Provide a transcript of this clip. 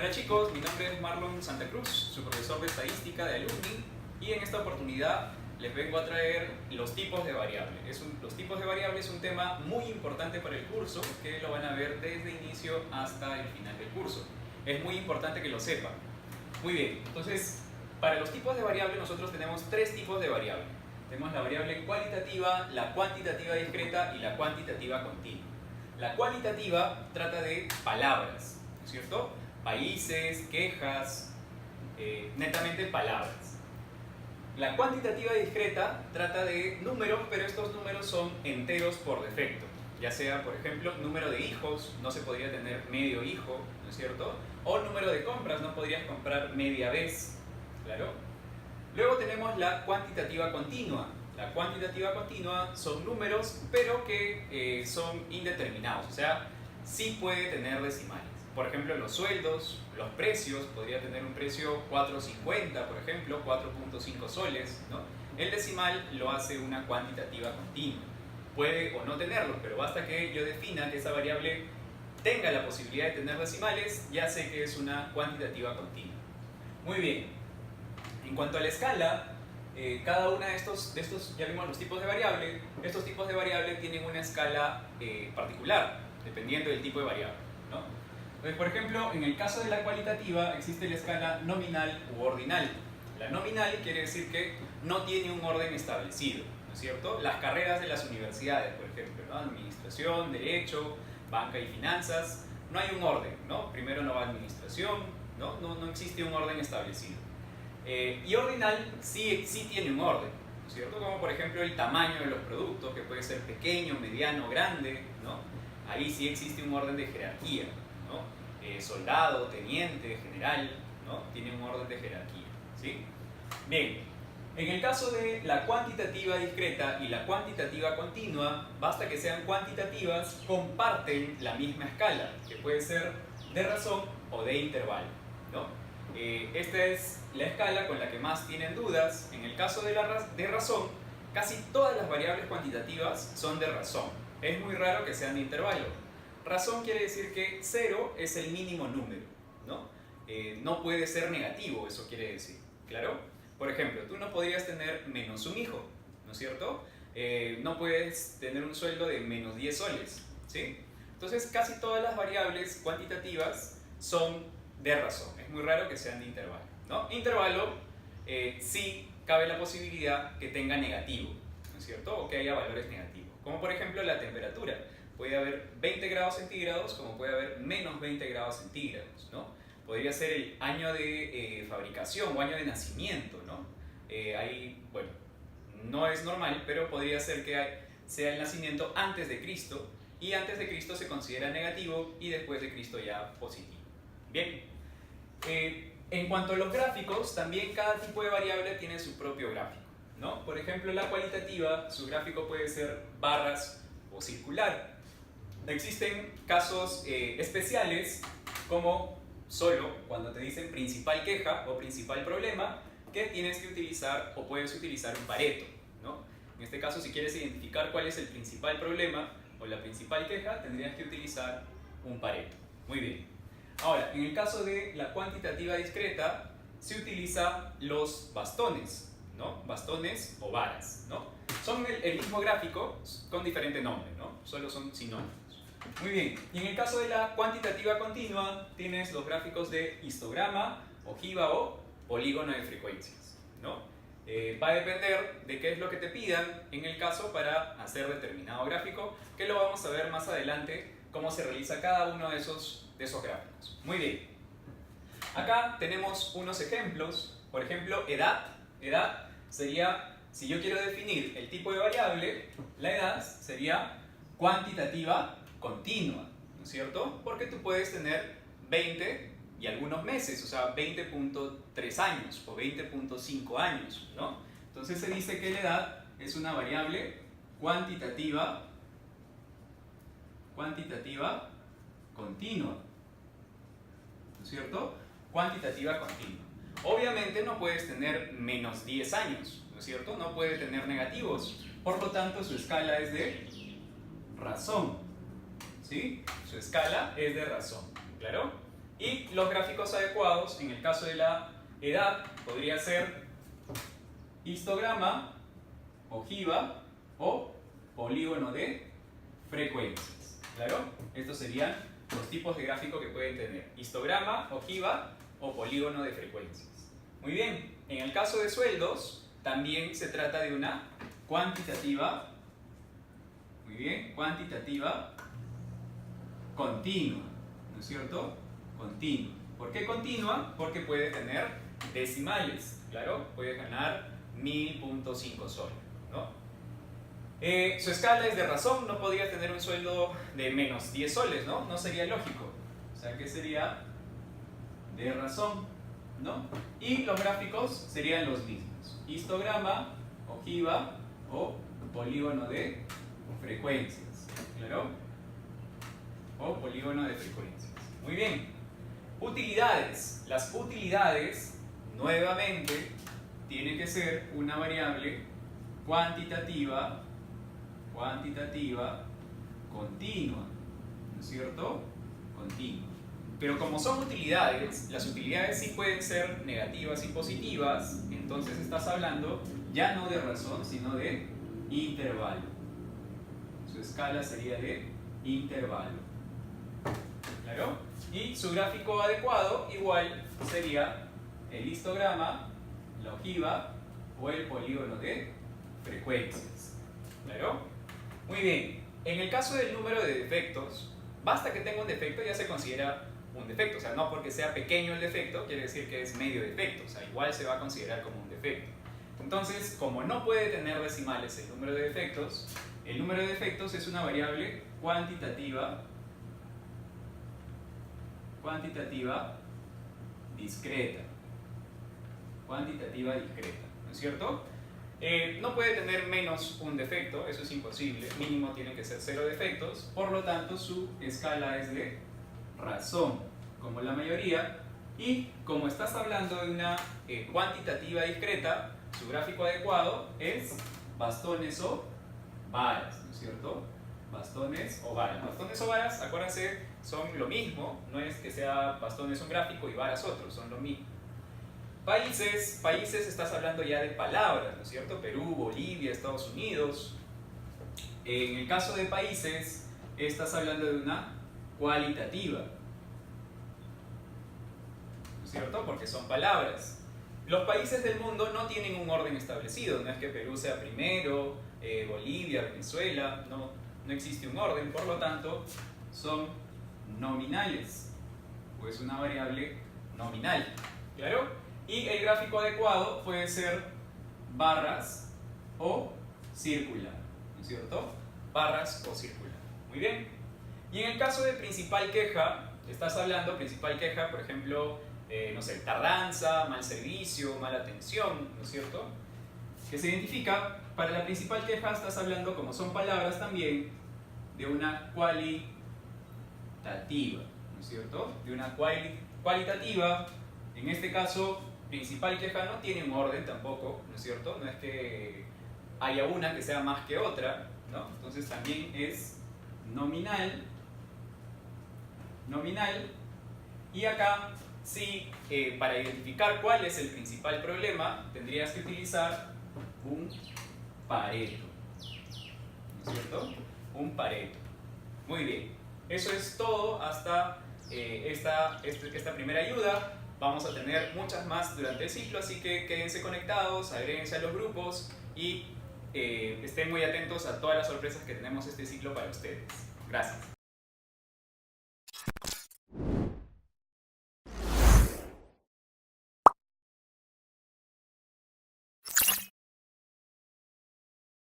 Hola chicos, mi nombre es Marlon Santa Cruz, su profesor de estadística de Alumni, y en esta oportunidad les vengo a traer los tipos de variables. Los tipos de variables es un tema muy importante para el curso, que lo van a ver desde inicio hasta el final del curso. Es muy importante que lo sepan. Muy bien, entonces, para los tipos de variables nosotros tenemos tres tipos de variables. Tenemos la variable cualitativa, la cuantitativa discreta y la cuantitativa continua. La cualitativa trata de palabras, ¿no es cierto? Países, quejas, netamente palabras. La cuantitativa discreta trata de números, pero estos números son enteros por defecto. Ya sea, por ejemplo, número de hijos, no se podría tener medio hijo, ¿no es cierto? O número de compras, no podrías comprar media vez, ¿claro? Luego tenemos la cuantitativa continua. La cuantitativa continua son números, pero que son indeterminados, o sea, sí puede tener decimales. Por ejemplo, los sueldos, los precios, podría tener un precio 4.50, por ejemplo, 4.5 soles, ¿no? El decimal lo hace una cuantitativa continua. Puede o no tenerlo, pero basta que yo defina que esa variable tenga la posibilidad de tener decimales, ya sé que es una cuantitativa continua. Muy bien. En cuanto a la escala, cada una de estos, ya vimos los tipos de variable, estos tipos de variable tienen una escala particular, dependiendo del tipo de variable, ¿no? Entonces, por ejemplo, en el caso de la cualitativa existe la escala nominal u ordinal. La nominal quiere decir que no tiene un orden establecido, ¿no es cierto? Las carreras de las universidades, por ejemplo, ¿no? Administración, Derecho, Banca y Finanzas, no hay un orden, ¿no? Primero no va Administración, no existe un orden establecido. Y ordinal sí tiene un orden, ¿no es cierto? Como por ejemplo el tamaño de los productos, que puede ser pequeño, mediano, grande, ¿no? Ahí sí existe un orden de jerarquía, ¿no? Soldado, teniente, general, ¿no? Tiene un orden de jerarquía, ¿sí? Bien, en el caso de la cuantitativa discreta y la cuantitativa continua, basta que sean cuantitativas, comparten la misma escala, que puede ser de razón o de intervalo, ¿no? Esta es la escala con la que más tienen dudas. En el caso de razón, casi todas las variables cuantitativas son de razón. Es muy raro que sean de intervalo. Razón quiere decir que 0 es el mínimo número, ¿no? No puede ser negativo, eso quiere decir, ¿claro? Por ejemplo, tú no podrías tener menos un hijo, ¿no es cierto? No puedes tener un sueldo de menos 10 soles, ¿sí? Entonces, casi todas las variables cuantitativas son de razón. Es muy raro que sean de intervalo, ¿no? Intervalo, sí cabe la posibilidad que tenga negativo, ¿no es cierto? O que haya valores negativos. Como por ejemplo la temperatura. Puede haber 20 grados centígrados como puede haber menos 20 grados centígrados, ¿no? Podría ser el año de fabricación o año de nacimiento, ¿no? Ahí, bueno, no es normal, pero podría ser que sea el nacimiento antes de Cristo, y antes de Cristo se considera negativo y después de Cristo ya positivo. Bien, en cuanto a los gráficos, también cada tipo de variable tiene su propio gráfico, ¿no? Por ejemplo, la cualitativa, su gráfico puede ser barras o circular. Existen casos especiales, como solo cuando te dicen principal queja o principal problema, que tienes que utilizar o puedes utilizar un Pareto, ¿no? En este caso, si quieres identificar cuál es el principal problema o la principal queja, tendrías que utilizar un Pareto. Muy bien. Ahora, en el caso de la cuantitativa discreta, se utiliza los bastones, ¿no? Bastones o varas, ¿no? Son el mismo gráfico con diferente nombre, ¿no? Solo son sinónimos. Muy bien, y en el caso de la cuantitativa continua, tienes los gráficos de histograma, ojiva o polígono de frecuencias, ¿no? Va a depender de qué es lo que te pidan en el caso para hacer determinado gráfico, que lo vamos a ver más adelante cómo se realiza cada uno de esos gráficos. Muy bien. Acá tenemos unos ejemplos. Por ejemplo, edad. Edad sería, si yo quiero definir el tipo de variable, la edad sería cuantitativa continua, ¿no es cierto? Porque tú puedes tener 20 y algunos meses, o sea, 20.3 años o 20.5 años, ¿no? Entonces se dice que la edad es una variable cuantitativa continua, ¿no es cierto? Cuantitativa continua. Obviamente no puedes tener menos 10 años, ¿no es cierto? No puede tener negativos, por lo tanto su escala es de razón, ¿sí? Su escala es de razón, ¿claro? Y los gráficos adecuados, en el caso de la edad, podría ser histograma, ojiva o polígono de frecuencias. ¿Claro? Estos serían los tipos de gráfico que pueden tener: histograma, ojiva o polígono de frecuencias. Muy bien, en el caso de sueldos, también se trata de una cuantitativa, muy bien, cuantitativa continua, ¿no es cierto? Continua. ¿Por qué continua? Porque puede tener decimales, claro, puede ganar 1000.5 soles, ¿no? Su escala es de razón, no podría tener un sueldo de menos 10 soles, ¿no? No sería lógico. O sea, que sería de razón, ¿no? Y los gráficos serían los mismos: histograma, ojiva o polígono de frecuencias, ¿claro? O polígono de frecuencias. Muy bien. Utilidades. Las utilidades, nuevamente, tienen que ser una variable cuantitativa, continua, ¿no es cierto? Continua. Pero como son utilidades, las utilidades sí pueden ser negativas y positivas, entonces estás hablando ya no de razón, sino de intervalo. Su escala sería de intervalo. ¿Claro? Y su gráfico adecuado igual sería el histograma, la ojiva o el polígono de frecuencias. ¿Claro? Muy bien. En el caso del número de defectos, basta que tenga un defecto, ya se considera un defecto. O sea, no porque sea pequeño el defecto quiere decir que es medio defecto. O sea, igual se va a considerar como un defecto. Entonces, como no puede tener decimales el número de defectos, el número de defectos es una variable cuantitativa discreta. Cuantitativa discreta, ¿no es cierto? No puede tener menos un defecto, eso es imposible. Mínimo tiene que ser 0 defectos. Por lo tanto, su escala es de razón, como la mayoría. Y como estás hablando de una cuantitativa discreta, su gráfico adecuado es bastones o varas, ¿no es cierto? Bastones o varas. Bastones o varas, acuérdense, son lo mismo. No es que sea bastones un gráfico y varas otro, son lo mismo. Países, estás hablando ya de palabras, ¿no es cierto? Perú, Bolivia, Estados Unidos. En el caso de países, estás hablando de una cualitativa, ¿no es cierto? Porque son palabras. Los países del mundo no tienen un orden establecido, no es que Perú sea primero, Bolivia, Venezuela, no existe un orden, por lo tanto son nominales, o es una variable nominal, ¿claro? Y el gráfico adecuado puede ser barras o circular, ¿no es cierto? Barras o circular. Muy bien. Y en el caso de principal queja, estás hablando principal queja, por ejemplo, no sé, tardanza, mal servicio, mala atención, ¿no es cierto? Que se identifica, para la principal queja estás hablando, como son palabras también, de una cualitativa, ¿no es cierto? De una cualitativa, en este caso, principal queja no tiene un orden tampoco, ¿no es cierto? No es que haya una que sea más que otra, ¿no? Entonces también es nominal, y acá sí, para identificar cuál es el principal problema, tendrías que utilizar un Pareto, ¿no es cierto? Un Pareto. Muy bien, eso es todo hasta esta primera ayuda. Vamos a tener muchas más durante el ciclo, así que quédense conectados, agréguense a los grupos y estén muy atentos a todas las sorpresas que tenemos este ciclo para ustedes. Gracias.